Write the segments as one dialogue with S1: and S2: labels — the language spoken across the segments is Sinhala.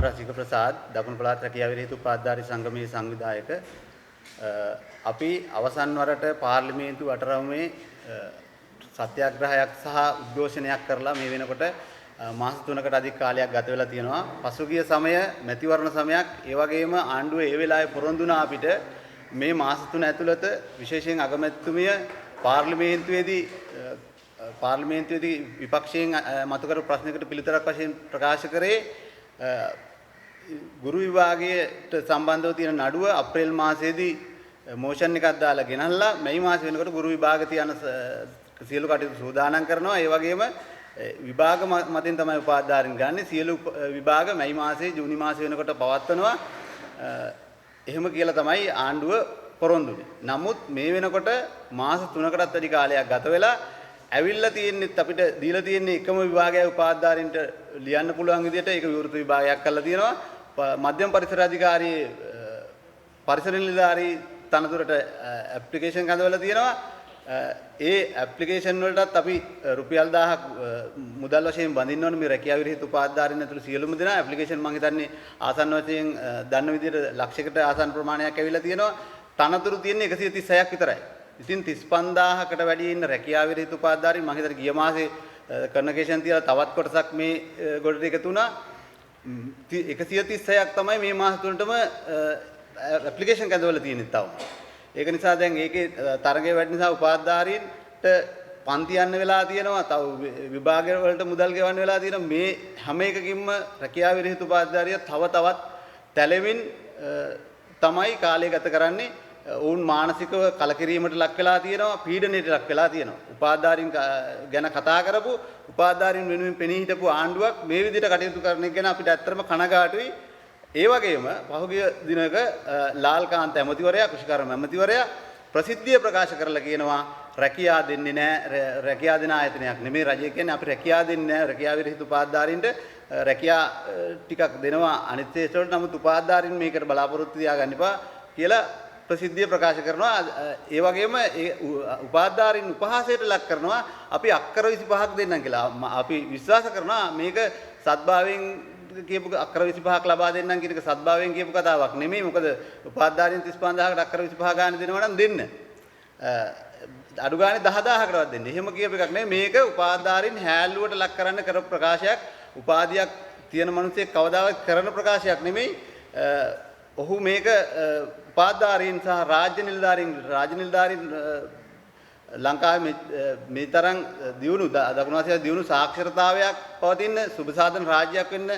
S1: රසික ප්‍රසාද් දකුණු පළාත් රැකියාවේ හේතු උපාධාරී සංගමයේ සංවිධායක අපි අවසන් වරට පාර්ලිමේන්තු අටරවුමේ සත්‍යාග්‍රහයක් සහ උද්ඝෝෂණයක් කරලා මේ වෙනකොට මාස 3කට අධික කාලයක් ගත වෙලා තියෙනවා. පසුගිය සමය මැතිවරණ සමයක් ඒ වගේම ආණ්ඩුව ඒ වෙලාවේ පොරොන්දු වුණා අපිට මේ මාස 3 ඇතුළත විශේෂයෙන් අගමැතිතුමිය පාර්ලිමේන්තුවේදී විපක්ෂයෙන් මතු කරපු ප්‍රශ්නයකට පිළිතුරක් වශයෙන් ප්‍රකාශ කරේ ගුරු විභාගයට සම්බන්ධව තියෙන නඩුව අප්‍රේල් මාසයේදී මෝෂන් එකක් දාලා ගෙනල්ලා මේ මාස වෙනකොට ගුරු විභාග තියන සියලු කටයුතු සූදානම් කරනවා. ඒ වගේම විභාග මතින් තමයි උපාධාරීන් ගන්න. සියලු විභාග මේ මාසයේ ජූනි මාසය වෙනකොට පවත්වනවා. එහෙම කියලා තමයි ආණ්ඩුව පොරොන්දු වෙන්නේ. නමුත් මේ වෙනකොට මාස 3කටත් වැඩි කාලයක් ගත වෙලා ඇවිල්ලා තියෙන්නේ අපිට දීලා තියෙන්නේ එකම විභාගයයි උපාධාරීන්ට ලියන්න පුළුවන් විදිහට ඒක විවෘත විභාගයක් කරලා තියෙනවා. මධ්‍යම පරිසර අධිකාරියේ පරිසර නිලධාරී තනතුරට ඇප්ලිකේෂන් කඳවලා තියෙනවා. ඒ ඇප්ලිකේෂන් වලටත් අපි රුපියල් 1000ක් මුදල් වශයෙන් බඳින්න ඕනේ මේ රැකියාව විරහිත උපාධාරීන් ඇතුළු සියලුම දෙනා. ඇප්ලිකේෂන් මම හිතන්නේ ආසන්න වශයෙන් දන්න විදිහට ලක්ෂයකට ආසන්න ප්‍රමාණයක් ඇවිල්ලා තියෙනවා. තනතුරු තියෙන්නේ 136ක් විතරයි. ඉතින් 35000කට වැඩි ඉන්න රැකියාව විරහිත උපාධාරීන් මම හිතන්නේ ගිය මාසේ කන්වර්සේෂන් තියලා තවත් කොටසක් මේ ගොඩට එකතු වුණා. 136ක් තමයි මේ මාස තුනටම ඇප්ලිකේෂන් කැඳවලා තියෙන්නේ තවම. ඒක නිසා දැන් ඒකේ තරගය වැඩි නිසා උපාධාරීන්ට පන්ති යන්න වෙලා තියෙනවා. තව විභාග වලට මුදල් ගෙවන්න වෙලා තියෙනවා. මේ හැම එකකින්ම රැකියාව විරහිත උපාධාරිය තවත් තැලෙමින් තමයි කාලය ගත කරන්නේ. ඔවුන් මානසිකව කලකිරීමට ලක් වෙලා තියෙනවා, පීඩනයට ලක් වෙලා තියෙනවා. උපාධාරීන් ගැන කතා කරපු උපාධාරීන් වෙනුවෙන් පෙනී හිටපු ආණ්ඩුවක් මේ විදිහට කටයුතු කරන එක ගැන අපිට ඇත්තටම කනගාටුයි. ඒ වගේම පහුගිය දිනක ලාල්කාන්ත ඇමතිවරයා, කුෂිකාරම ඇමතිවරයා ප්‍රසිද්ධිය ප්‍රකාශ කරලා කියනවා රැකියාව දෙන්නේ නැහැ, රැකියාව දෙන ආයතනයක් නෙමෙයි රජය කියන්නේ, අපි රැකියාව දෙන්නේ නැහැ, රැකියාව විරහිත උපාධාරීන්ට රැකියාව ටිකක් දෙනවා අනිත් ශේෂ්ඨ වලට. නමුත් උපාධාරීන් මේකට බලාපොරොත්තු තියාගන්න එපා කියලා ප්‍රසිද්ධිය ප්‍රකාශ කරනවා. ඒ වගේම ඒ උපාධාරීන් උපහාසයට ලක් කරනවා. අපි අක්කර 25ක් දෙන්නම් කියලා. අපි විශ්වාස කරනවා මේක සත්භාවයෙන් කියපු අක්කර 25ක් ලබා දෙන්නම් කියන එක සත්භාවයෙන් කියපු කතාවක් නෙමෙයි. මොකද උපාධාරීන් 35000කට අක්කර 25 ගන්න දෙනවා නම් දෙන්න. අඩු ගානේ 10000කටවත් දෙන්න. එහෙම කියපු එකක් නෙමෙයි. මේක උපාධාරීන් හැල්ලුවට ලක් කරන්න කරපු ප්‍රකාශයක්. උපාධියක් තියෙන මිනිස්සෙක් කවදාවත් කරන ප්‍රකාශයක් නෙමෙයි. ඔහු මේක උපාධාරීන් සහ රාජ්‍ය නිලධාරීන් ලංකාවේ මේ තරම් දියුණු දකුණු ආසියාවේ දියුණු සාක්ෂරතාවයක් පවතින සුබ සාධන රාජ්‍යයක් වෙන්න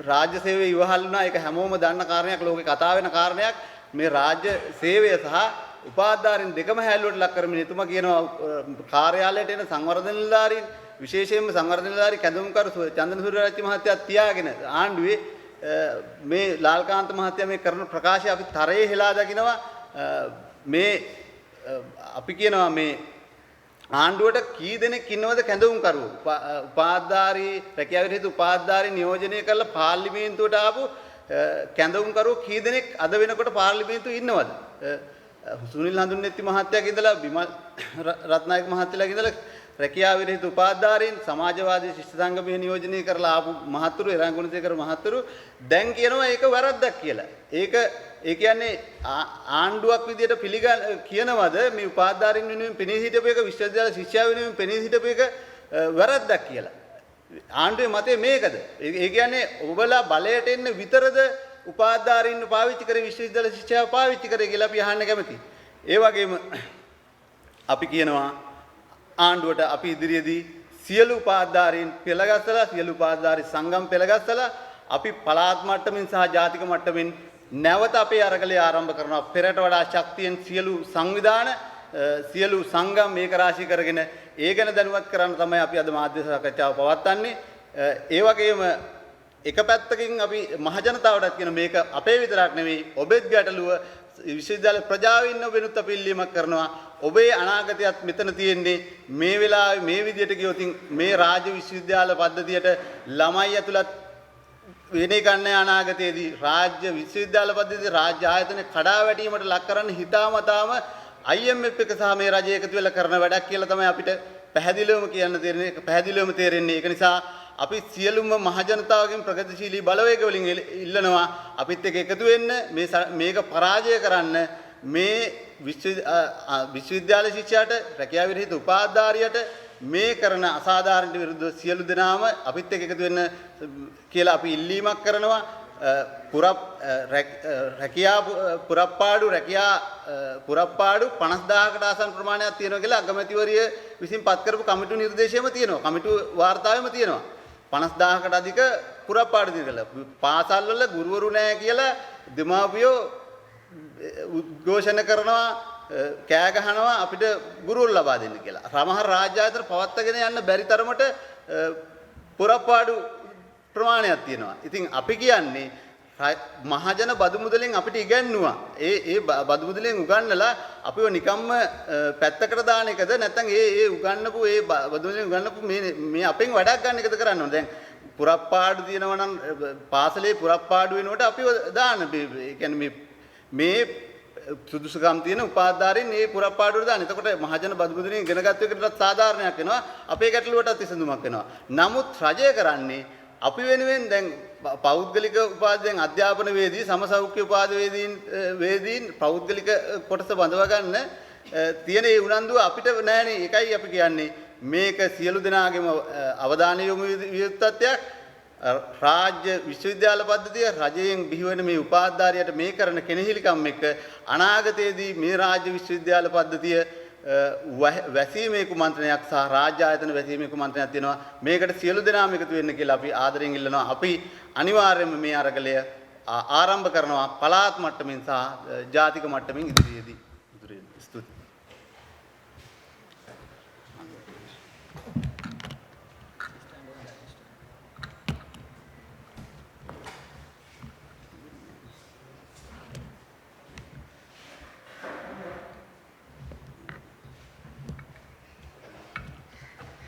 S1: රාජ්‍ය සේවය ඉවහල් වුණා. ඒක හැමෝම දන්න කාරණයක්, ලෝකේ කතා වෙන කාරණයක්. මේ රාජ්‍ය සේවය සහ උපාධාරීන් දෙකම හැල්ලුවට ලක් කරමින් එතුමා කියනවා කාර්යාලයට එන සංවර්ධන නිලධාරීන්, විශේෂයෙන්ම සංවර්ධන නිලධාරී කැඳවුම්කරු චන්දනසූරිය මහත්තයා තියාගෙන ආණ්ඩුවේ මේ ලාල්කාන්ත මහත්තයා මේ කරන ප්‍රකාශය අපි තරයේ හෙලා දකිනවා. මේ අපි කියනවා මේ ආණ්ඩුවට කී දෙනෙක් ඉන්නවද කැඳවුම්කරු උපාධාරී රැකියාව විරහිත උපාධාරී නියෝජනය කරලා පාර්ලිමේන්තුවට ආපු කැඳවුම්කරු කී දෙනෙක් අද වෙනකොට පාර්ලිමේන්තුවේ ඉන්නවද? සුනිල් හඳුන්නෙත්ති මහත්තයාගේ ඉඳලා බිමල් රත්නායක මහත්තයාගේ ඉඳලා රැකියාව විරහිත උපාධාරීන් සමාජවාදී ශිෂ්‍ය සංගමයේ නියෝජනය කරලා ආපු මහතුරු එරන් ගුණසේකර මහතුරු දැන් කියනවා ඒක වැරද්දක් කියලා. ඒ කියන්නේ ආණ්ඩුවක් විදියට කියනවද මේ උපාධාරීන් වෙනුවෙන් පෙනී හිටපු එක, විශ්වවිද්‍යාල ශිෂ්‍යයා වෙනුවෙන් පෙනී හිටපු එක වැරද්දක් කියලා. ආණ්ඩුවේ මතය මේකද? ඒ කියන්නේ ඔබලා බලයට එන්න විතරද උපාධාරීන් පාවිච්චි කරේ, විශ්වවිද්‍යාල ශිෂ්‍යයා පාවිච්චි කරේ කියලා අපි අහන්න කැමතියි. ඒ වගේම අපි කියනවා ආණ්ඩුවට අපි ඉදිරියේදී සියලු උපාධාරීන් පෙළගස්සලා, සියලු උපාධාරී සංගම් පෙළගස්සලා අපි පළාත් මට්ටමින් සහ ජාතික මට්ටමින් නැවත අපේ අරගලය ආරම්භ කරනවා. පෙරට වඩා ශක්තියෙන් සියලු සංවිධාන, සියලු සංගම් මේක රාශී කරගෙන ඒ ගැන දැනුවත් කරන්න තමයි අපි අද මාධ්‍ය සාකච්ඡාව පවත්වන්නේ. ඒ වගේම එක පැත්තකින් අපි මහජනතාවටත් කියන මේක අපේ විතරක් නෙවෙයි, ඔබෙත් ගැටලුව විශ්වවිද්‍යාල ප්‍රජාවින් වෙනුත් අපි ඉල්ලීමක් කරනවා. ඔබේ අනාගතයත් මෙතන තියෙන්නේ. මේ වෙලාවේ මේ විදියට ගියොත් මේ රාජ්‍ය විශ්වවිද්‍යාල පද්ධතියට ළමයි ඇතුළත් වෙන්නේ ගන්න අනාගතයේදී රාජ්‍ය විශ්වවිද්‍යාල පද්ධතියේ රාජ්‍ය ආයතන කඩා වැටීමට ලක් කරන්න හිතාමතාම IMF එක සහ මේ රජය එකතු වෙලා කරන වැඩක් කියලා තමයි අපිට පැහැදිලිවම කියන්න තේරෙන්නේ. ඒක පැහැදිලිවම තේරෙන්නේ. ඒක නිසා අපි සියලුම මහජනතාවගෙන් ප්‍රගතිශීලී බලවේග වලින් ඉල්ලනවා අපිත් එක්ක එකතු වෙන්න මේක පරාජය කරන්න මේ විශ්වවිද්‍යාල ශිෂ්‍යයාට රැකියාව විරහිත උපාධිධාරියට මේ කරන අසාධාරණ විරුද්ධ සියලු දෙනාම අපිත් එක්ක එකතු වෙන්න කියලා අපි ඉල්ලීමක් කරනවා. රැකියා පුරප්පාඩු 50000කට ආසන්න ප්‍රමාණයක් තියෙනවා කියලා අගමැතිවරිය විසින් පත් කරපු කමිටු නිර්දේශයම තියෙනවා. කමිටු වාර්තාවෙම තියෙනවා. 50000කට අධික පුරප්පාඩු තියෙනවා. පාසල් වල ගුරුවරු නැහැ කියලා දෙමාපියෝ උද්ඝෝෂණ කරනවා, කෑ ගහනවා අපිට ගුරුවරු ලබා දෙන්න කියලා. සමහර රාජ්‍ය ආයතන පවත්වාගෙන යන්න බැරි තරමට පුරප්පාඩු ප්‍රමාණයක් තියෙනවා. ඉතින් අපි කියන්නේ මහජන බදු මුදලෙන් අපිට ඉගැන්නුවා. ඒ බදු මුදලෙන් උගන්නලා අපිව නිකම්ම පැත්තකට දාන එකද නැත්නම් ඒ උගන්නපු ඒ බදු මුදලෙන් උගන්නපු මේ අපෙන් වැඩක් ගන්න එකද කරන්න ඕන. දැන් පුරප්පාඩු තියෙනවා නම් පාසලේ පුරප්පාඩු වෙනකොට අපිව දාන්න. ඒ කියන්නේ මේ සුදුසුකම් තියෙන උපාධිධාරීන් මේ පුරප්පාඩුවට දාන්න. එතකොට මහජන බදු මුදලෙන් ඉගෙන ගත්ත එකටත් සාධාරණයක් වෙනවා. අපේ ගැටලුවටත් විසඳුමක් වෙනවා. නමුත් රජය කරන්නේ අපි වෙනුවෙන් දැන් පෞද්ගලික උපාධියෙන් අධ්‍යාපන වේදී සමසෞඛ්‍ය උපාධි වේදීන් පෞද්ගලික කොටස බඳව ගන්න තියෙන ඒ උනන්දුව අපිට නැහැනේ. ඒකයි අපි කියන්නේ මේක සියලු දෙනාගේම අවධානය යොමු යුත්තත්වයක්. රාජ්‍ය විශ්වවිද්‍යාල පද්ධතිය රජයෙන් බිහිවෙන මේ උපාධිධාරියට මේ කරන කෙනෙහිලිකම් එක්ක අනාගතයේදී මේ රාජ්‍ය විශ්වවිද්‍යාල පද්ධතිය වැසීමේ කුමන්ත්‍රණයක් සහ රාජ්‍ය ආයතන වැසීමේ කුමන්ත්‍රණයක් තියෙනවා. මේකට සියලු දෙනාම එකතු වෙන්න කියලා අපි ආදරෙන් ඉල්ලනවා. අපි අනිවාර්යයෙන්ම මේ අරගලය ආරම්භ කරනවා පළාත් මට්ටමින් සහ ජාතික මට්ටමින් ඉදිරියේදී.